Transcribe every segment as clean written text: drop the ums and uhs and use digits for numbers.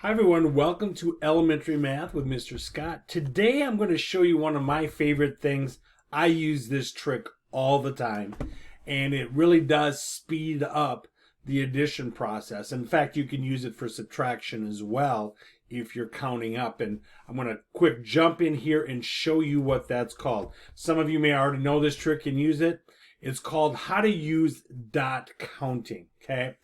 Hi everyone, welcome to Elementary Math with Mr. Scott. Today I'm going to show you one of my favorite things. I use this trick all the time and it really does speed up the addition process. In fact, you can use it for subtraction as well if you're counting up. And I'm going to quick jump in here and show you what that's called. Some of you may already know this trick and use it. It's called how to use dot counting, okay?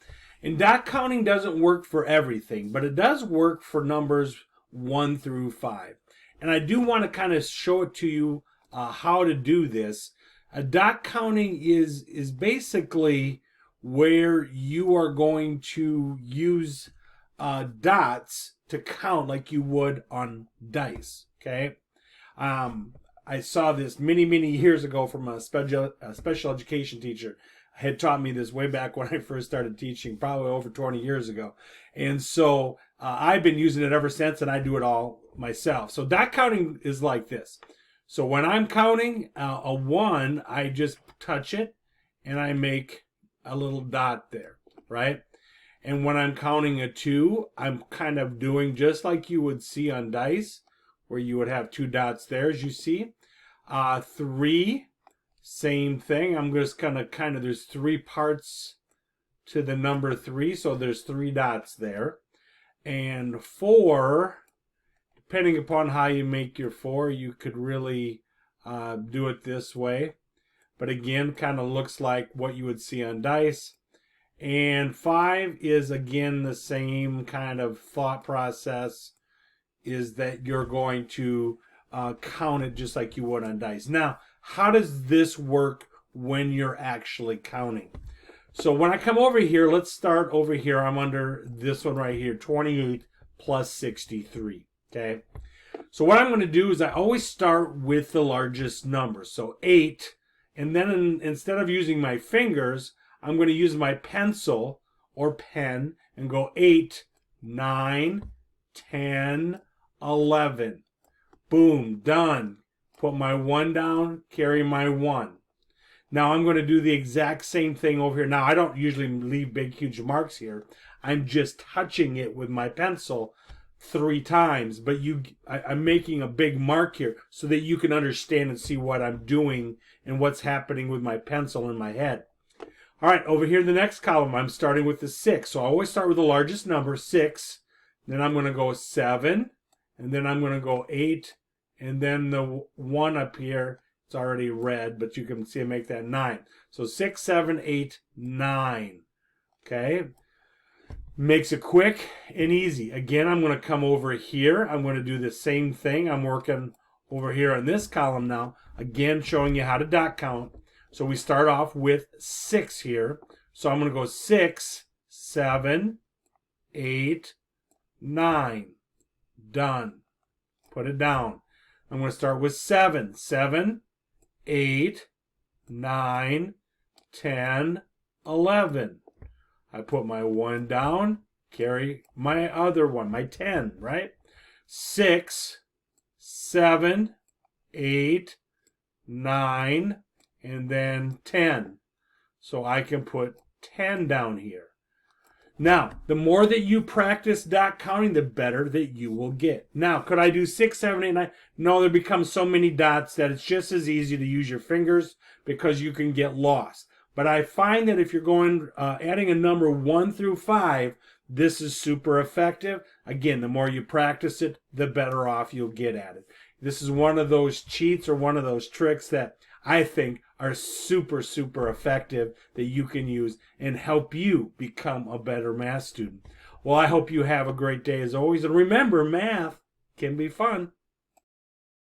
And dot counting doesn't work for everything, but it does work for numbers 1 through 5. And I do want to kind of show it to you how to do this. Dot counting is basically where you are going to use dots to count like you would on dice, okay? I saw this many years ago from a special education teacher. Had taught me this way back when I first started teaching, probably over 20 years ago. And so I've been using it ever since, and I do it all myself. So dot counting is like this. So when I'm counting a 1, I just touch it, and I make a little dot there, right? And when I'm counting a 2, I'm kind of doing just like you would see on dice, where you would have 2 dots there, as you see. 3, same thing. I'm just gonna there's 3 parts to the number 3, so there's 3 dots there. And 4, depending upon how you make your 4, you could really do it this way. But again, kind of looks like what you would see on dice. And 5 is again the same kind of thought process, is that you're going to count it just like you would on dice. Now, how does this work when you're actually counting? So when I come over here, let's start over here. I'm under this one right here, 28 plus 63, okay? So what I'm going to do is I always start with the largest number, so 8, and then instead of using my fingers, I'm going to use my pencil or pen and go 8, 9, 10, 11. Boom, done. Put my 1 down, carry my 1. Now I'm going to do the exact same thing over here. Now I don't usually leave big, huge marks here. I'm just touching it with my pencil 3 times, but I'm making a big mark here so that you can understand and see what I'm doing and what's happening with my pencil in my head. All right, over here in the next column, I'm starting with the 6. So I always start with the largest number, 6. Then I'm going to go 7, and then I'm going to go 8, and then the 1 up here, it's already red, but you can see I make that 9. So 6, 7, 8, 9. Okay? Makes it quick and easy. Again, I'm going to come over here. I'm going to do the same thing. I'm working over here on this column now. Again, showing you how to dot count. So we start off with 6 here. So I'm going to go 6, 7, 8, 9. Done. Put it down. I'm going to start with 7. 7, 8, 9, 10, 11. I put my 1 down, carry my other one, my 10, right? 6, 7, 8, 9, and then 10. So I can put 10 down here. Now, the more that you practice dot counting, the better that you will get. Now, could I do 6, 7, 8, 9? No, there becomes so many dots that it's just as easy to use your fingers because you can get lost. But I find that if you're going adding a number 1 through 5, this is super effective. Again, the more you practice it, the better off you'll get at it. This is one of those cheats or one of those tricks that I think are super effective that you can use and help you become a better math student. Well, I hope you have a great day as always. And remember, math can be fun.